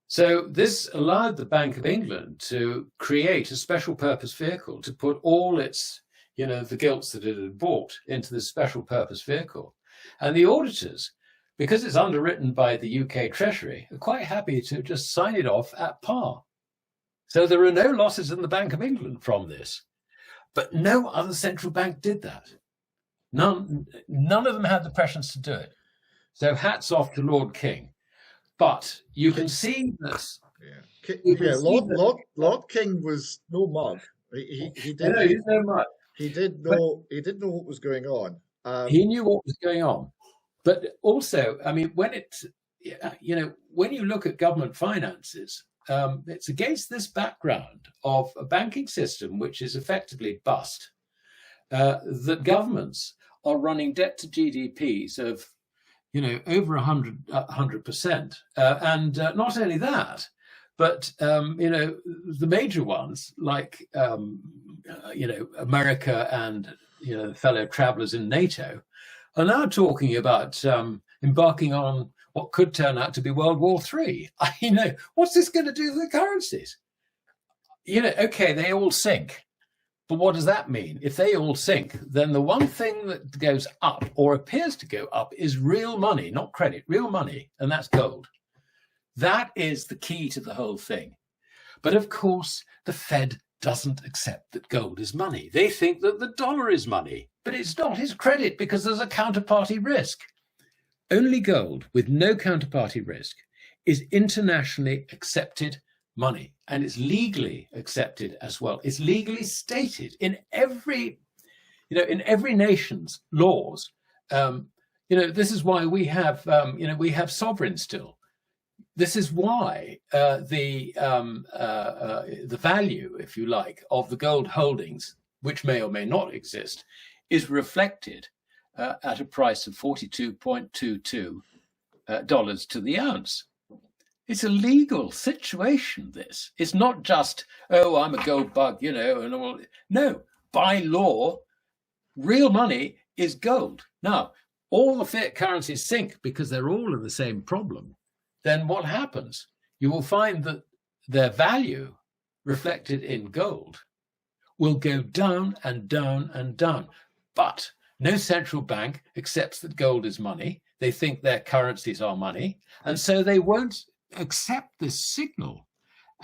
So this allowed the Bank of England to create a special purpose vehicle to put all its, the gilts that it had bought into this special purpose vehicle. And the auditors, because it's underwritten by the UK Treasury, are quite happy to just sign it off at par. So there are no losses in the Bank of England from this. But no other central bank did that. None of them had the prescience to do it. So hats off to Lord King. But you can see that.
Lord King was no mug. He did.
No, he's no mug.
He did know what was going on.
He knew what was going on. But also, I mean, when you look at government finances, it's against this background of a banking system which is effectively bust, that governments are running debt to GDPs of, over 100%. And not only that, but, the major ones like, America and, fellow travelers in NATO are now talking about embarking on what could turn out to be World War III. What's this going to do to the currencies? Okay, they all sink. But what does that mean? If they all sink, then the one thing that goes up or appears to go up is real money, not credit, real money, and that's gold. That is the key to the whole thing. But of course, the Fed doesn't accept that gold is money. They think that the dollar is money, but it's not. It's credit because there's a counterparty risk. Only gold with no counterparty risk is internationally accepted money, and it's legally accepted as well. It's legally stated in every nation's laws. This is why we have sovereign still. This is why the value, if you like, of the gold holdings, which may or may not exist, is reflected at a price of $42.22 to the ounce. It's a legal situation, this. It's not just, oh, I'm a gold bug, and all. No, by law, real money is gold. Now, all the fiat currencies sink because they're all in the same problem. Then what happens? You will find that their value reflected in gold will go down and down and down. But no central bank accepts that gold is money. They think their currencies are money. And so they won't accept this signal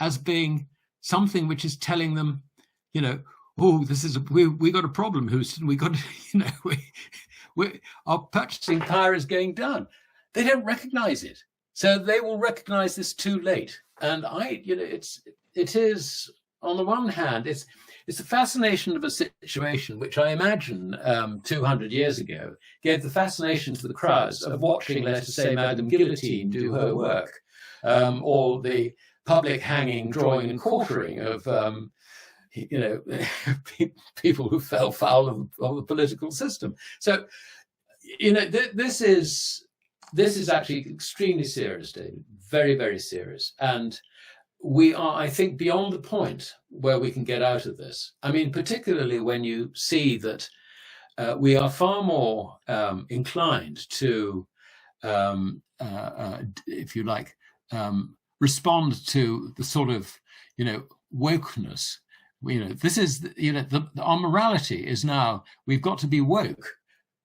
as being something which is telling them, we got a problem, Houston. We got, our purchasing power is going down. They don't recognize it. So they will recognize this too late. And it is, on the one hand, it's the fascination of a situation which I imagine 200 years ago gave the fascination to the crowds of watching, let us say, Madame Guillotine do her work, or the public hanging, drawing and quartering of, people who fell foul of the political system. So, this is actually extremely serious, David, very, very serious. And we are, I think, beyond the point where we can get out of this. I mean, particularly when you see that we are far more inclined to, if you like, respond to the sort of, wokeness. This is, our morality is now, we've got to be woke.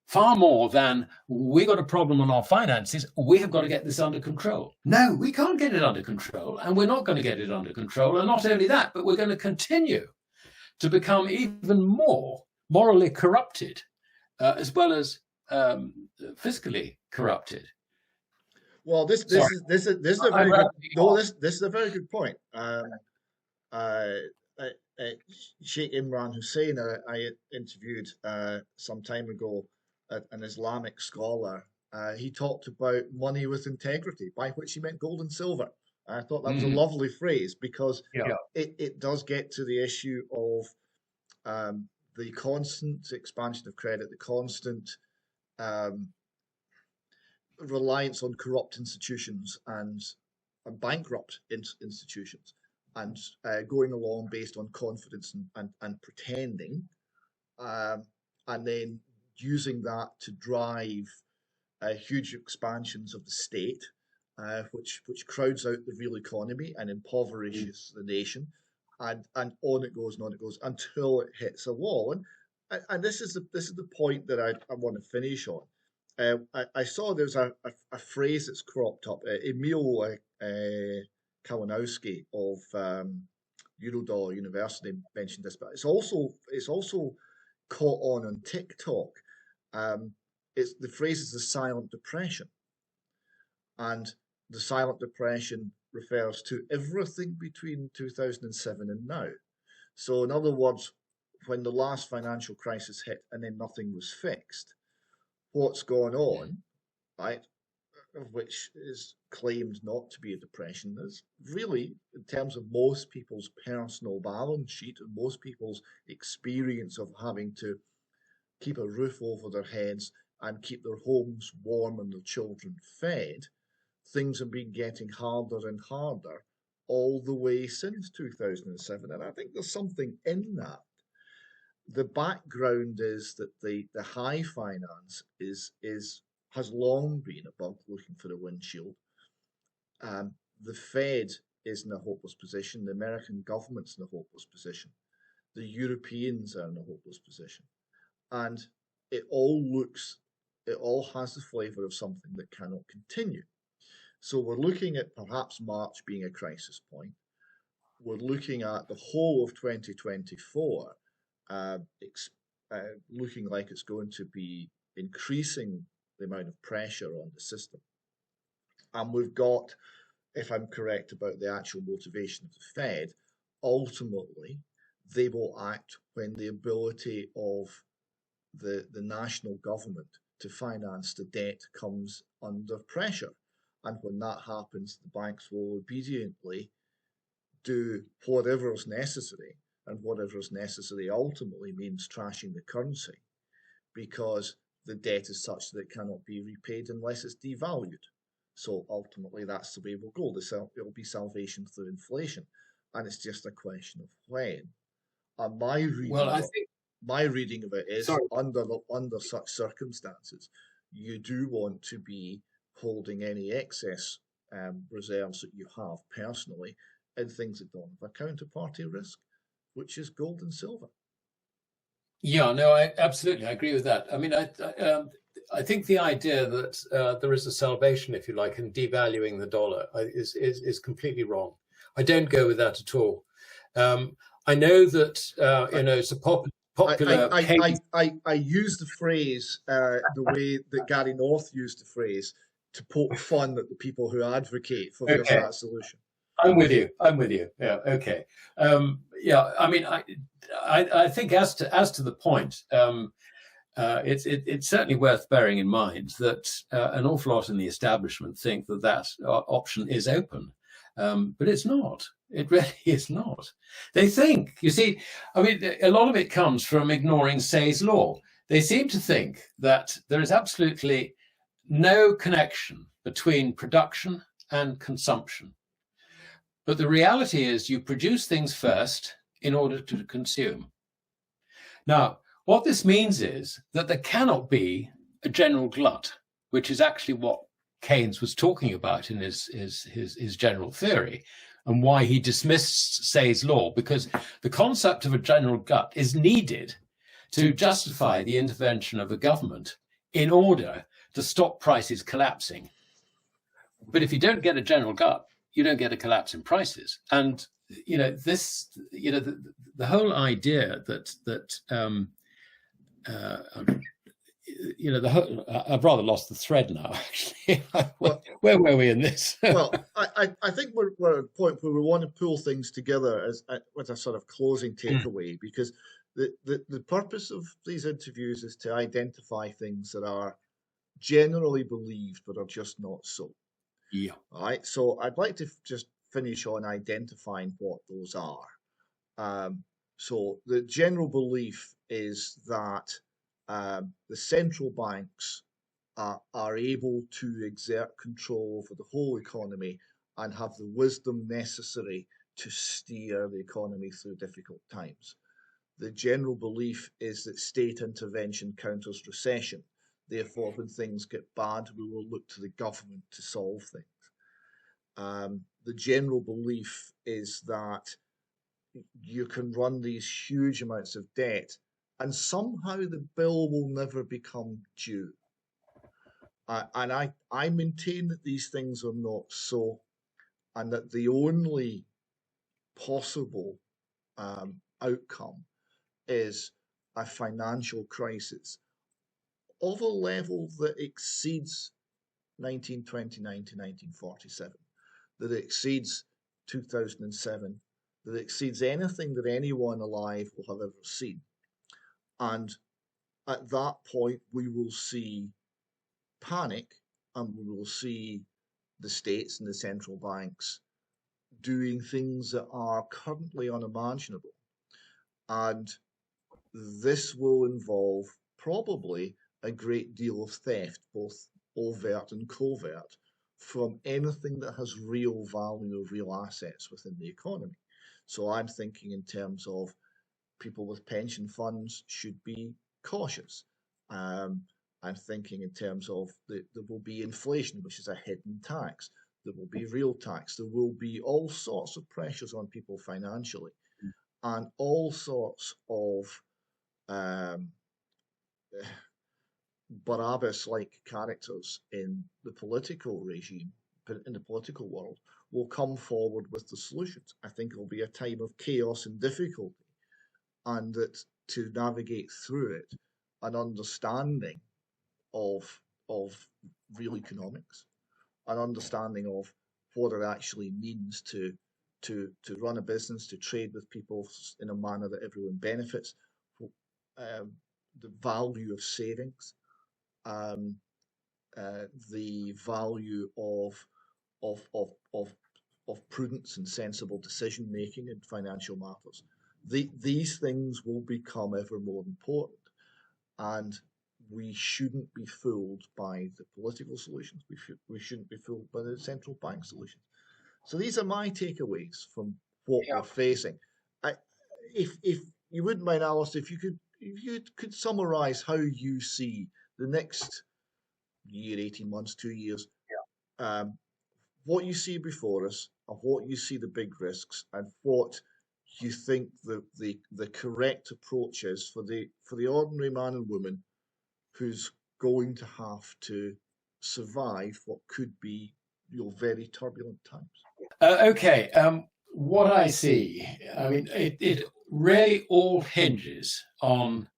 far more than we got a problem on our finances, we have got to get this under control. No, we can't get it under control, and we're not going to get it under control. And not only that, but we're going to continue to become even more morally corrupted, as well as fiscally corrupted.
Well, this is a very good, no, this is a very good point. Sheikh Imran Hussein, I interviewed some time ago, an Islamic scholar. He talked about money with integrity, by which he meant gold and silver. I thought that was a lovely phrase, because it does get to the issue of the constant expansion of credit, the constant reliance on corrupt institutions and bankrupt institutions, and going along based on confidence and pretending, and then using that to drive huge expansions of the state, which crowds out the real economy and impoverishes the nation, and on it goes and on it goes until it hits a wall. And this is the point that I want to finish on. I saw there's a phrase that's cropped up. Emil Kalinowski of Eurodollar University mentioned this, but it's also caught on TikTok. It's the phrase is the silent depression, and the silent depression refers to everything between 2007 and now. So in other words, when the last financial crisis hit and then nothing was fixed, what's gone on, right, which is claimed not to be a depression, is really, in terms of most people's personal balance sheet and most people's experience of having to keep a roof over their heads and keep their homes warm and their children fed, things have been getting harder and harder all the way since 2007. And I think there's something in that. The background is that the high finance has long been a bug looking for a windshield. The Fed is in a hopeless position. The American government's in a hopeless position. The Europeans are in a hopeless position. And it all has the flavour of something that cannot continue. So we're looking at perhaps March being a crisis point. We're looking at the whole of 2024 looking like it's going to be increasing the amount of pressure on the system. And we've got, if I'm correct about the actual motivation of the Fed, ultimately they will act when the ability of the national government to finance the debt comes under pressure. And when that happens, the banks will obediently do whatever is necessary, and whatever is necessary ultimately means trashing the currency, because the debt is such that it cannot be repaid unless it's devalued. So ultimately that's the way we'll go. It will be salvation through inflation, and it's just a question of when. And my reading of it is, under such circumstances, you do want to be holding any excess reserves that you have personally in things that don't have a counterparty risk, which is gold and silver.
Yeah, no, I absolutely agree with that. I mean, I think the idea that there is a salvation, if you like, in devaluing the dollar is completely wrong. I don't go with that at all. I know that it's a popular.
I use the phrase the way that Gary North used the phrase to poke fun at the people who advocate for that solution.
I'm with you. Yeah. Okay. I mean, I think as to the point, it's certainly worth bearing in mind that an awful lot in the establishment think that option is open, but it's not. It really is not. They think, you see, I mean, a lot of it comes from ignoring Say's law. They seem to think that there is absolutely no connection between production and consumption. But the reality is you produce things first in order to consume. Now, what this means is that there cannot be a general glut, which is actually what Keynes was talking about in his general theory, and why he dismissed Say's law, because the concept of a general glut is needed to justify the intervention of a government in order to stop prices collapsing. But if you don't get a general gut, you don't get a collapse in prices. And this, the whole idea that I've rather lost the thread now. Actually, where were we in this?
Well, I think we're at a point where we want to pull things together as a sort of closing takeaway, because the purpose of these interviews is to identify things that are generally believed but are just not so.
Yeah.
All right. So I'd like to just finish on identifying what those are. So the general belief is that the central banks are able to exert control over the whole economy and have the wisdom necessary to steer the economy through difficult times. The general belief is that state intervention counters recession. Therefore, when things get bad, we will look to the government to solve things. The general belief is that you can run these huge amounts of debt and somehow the bill will never become due. And I maintain that these things are not so, and that the only possible outcome is a financial crisis of a level that exceeds 1929 to 1947, that exceeds 2007, that exceeds anything that anyone alive will have ever seen. And at that point, we will see panic, and we will see the states and the central banks doing things that are currently unimaginable. And this will involve probably a great deal of theft, both overt and covert, from anything that has real value or real assets within the economy. So I'm thinking in terms of people with pension funds should be cautious. I'm thinking in terms of there will be inflation, which is a hidden tax. There will be real tax. There will be all sorts of pressures on people financially, and all sorts of Barabbas-like characters in the political regime, in the political world, will come forward with the solutions. I think it will be a time of chaos and difficulty, and that to navigate through it, an understanding of real economics, an understanding of what it actually means to run a business, to trade with people in a manner that everyone benefits, the value of savings, the value of prudence and sensible decision making in financial matters. These things will become ever more important, and we shouldn't be fooled by the political solutions. We shouldn't be fooled by the central bank solutions. So these are my takeaways from what we're facing. If you wouldn't mind, Alice, if you could summarise how you see the next year, 18 months, 2 years, what you see before us, and what you see the big risks, and what you think the correct approach is for the ordinary man and woman who's going to have to survive what could be very turbulent times.
Okay. What I see, I mean, it really all hinges on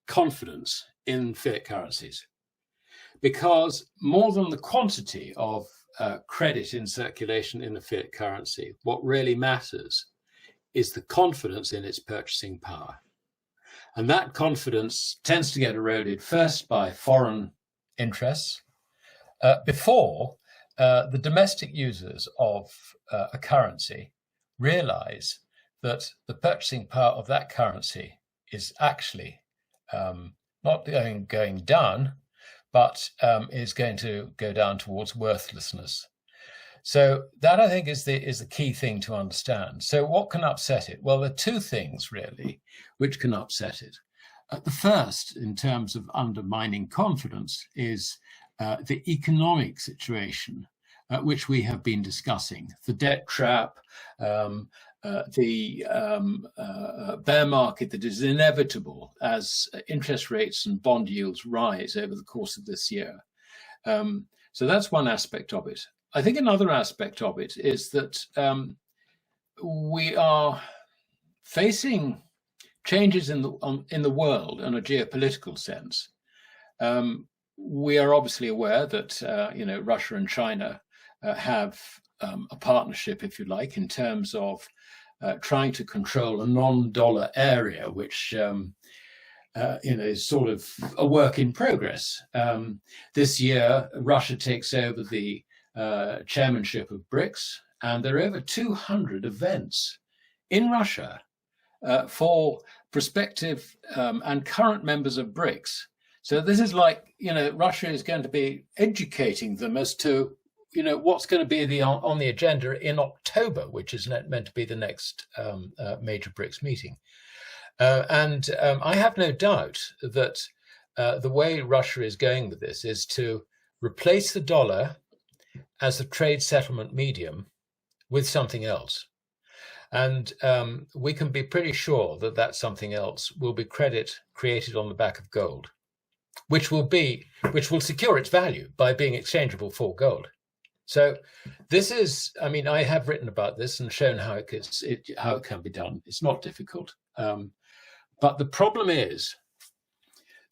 confidence in fiat currencies, because more than the quantity of credit in circulation in the fiat currency, what really matters is the confidence in its purchasing power. And that confidence tends to get eroded first by foreign interests before the domestic users of a currency realize that the purchasing power of that currency is actually not going down, but is going to go down towards worthlessness. So that, I think, is the key thing to understand. So what can upset it? Well, there are two things really which can upset it. The first, in terms of undermining confidence, is the economic situation which we have been discussing: the debt trap, the bear market that is inevitable as interest rates and bond yields rise over the course of this year. So that's one aspect of it. I think another aspect of it is that we are facing changes in the world in a geopolitical sense. We are obviously aware that Russia and China have a partnership, if you like, in terms of trying to control a non-dollar area, which is sort of a work in progress. This year, Russia takes over the chairmanship of BRICS, and there are over 200 events in Russia for prospective and current members of BRICS. So this is like, Russia is going to be educating them as to, what's going to be on the agenda in October, which is meant to be the next major BRICS meeting. And I have no doubt that the way Russia is going with this is to replace the dollar as a trade settlement medium with something else. And we can be pretty sure that that something else will be credit created on the back of gold, which will secure its value by being exchangeable for gold. So this is, I have written about this and shown how it can be done. It's not difficult. But the problem is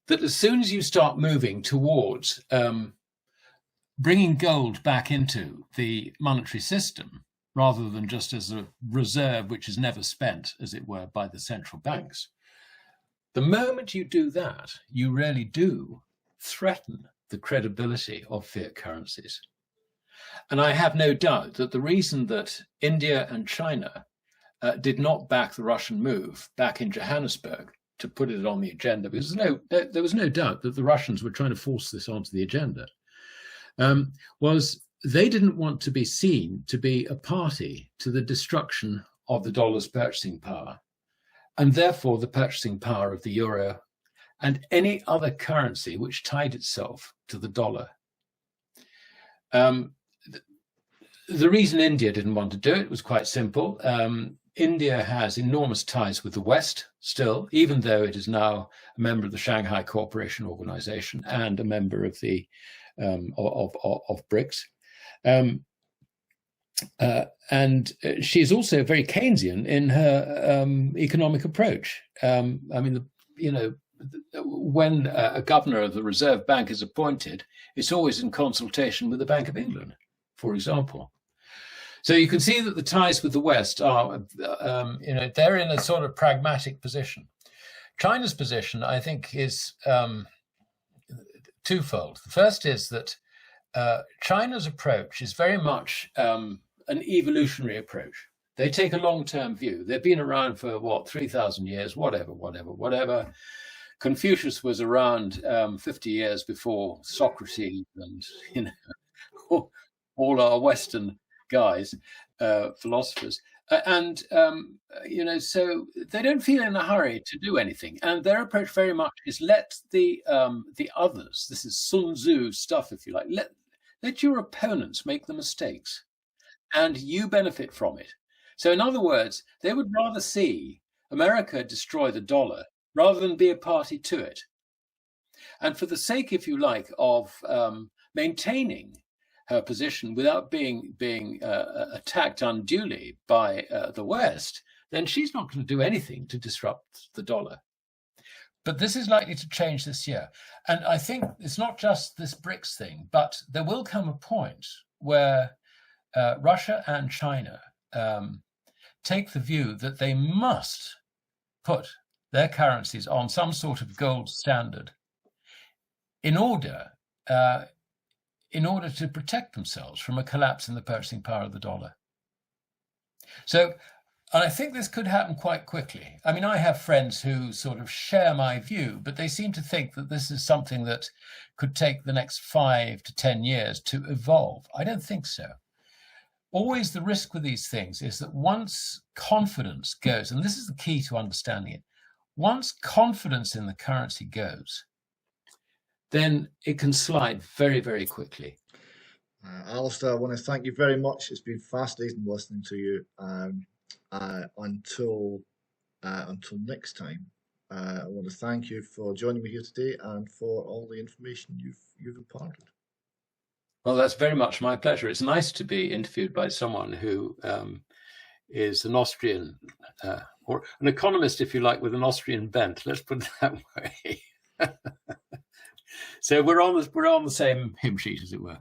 that as soon as you start moving towards bringing gold back into the monetary system, rather than just as a reserve which is never spent, as it were, by the central banks, the moment you do that, you really do threaten the credibility of fiat currencies. And I have no doubt that the reason that India and China did not back the Russian move back in Johannesburg to put it on the agenda, because there was no doubt that the Russians were trying to force this onto the agenda, was they didn't want to be seen to be a party to the destruction of the dollar's purchasing power, and therefore the purchasing power of the euro and any other currency which tied itself to the dollar. The reason India didn't want to do it was quite simple. India has enormous ties with the West still, even though it is now a member of the Shanghai Cooperation Organization and a member of the of BRICS. And she is also very Keynesian in her economic approach. When a governor of the Reserve Bank is appointed, it's always in consultation with the Bank of England, for example. So you can see that the ties with the West are, they're in a sort of pragmatic position. China's position, I think, is twofold. The first is that China's approach is very much an evolutionary approach. They take a long-term view. They've been around for, 3,000 years, whatever. Confucius was around 50 years before Socrates and, all our Western guys, philosophers. So they don't feel in a hurry to do anything. And their approach very much is let the others, this is Sun Tzu stuff, if you like, let your opponents make the mistakes and you benefit from it. So in other words, they would rather see America destroy the dollar rather than be a party to it. And for the sake, if you like, of maintaining her position without being attacked unduly by the West, then she's not going to do anything to disrupt the dollar. But this is likely to change this year. And I think it's not just this BRICS thing, but there will come a point where Russia and China take the view that they must put their currencies on some sort of gold standard in order to protect themselves from a collapse in the purchasing power of the dollar. So, and I think this could happen quite quickly. I mean, I have friends who sort of share my view, but they seem to think that this is something that could take the next 5 to 10 years to evolve. I don't think so. Always the risk with these things is that once confidence goes, and this is the key to understanding it, once confidence in the currency goes, then it can slide very, very quickly.
Alasdair, I want to thank you very much. It's been fascinating listening to you. Until next time, I want to thank you for joining me here today and for all the information you've imparted.
Well, that's very much my pleasure. It's nice to be interviewed by someone who is an Austrian, or an economist, if you like, with an Austrian bent. Let's put it that way. So we're on the same hymn sheet, as it were.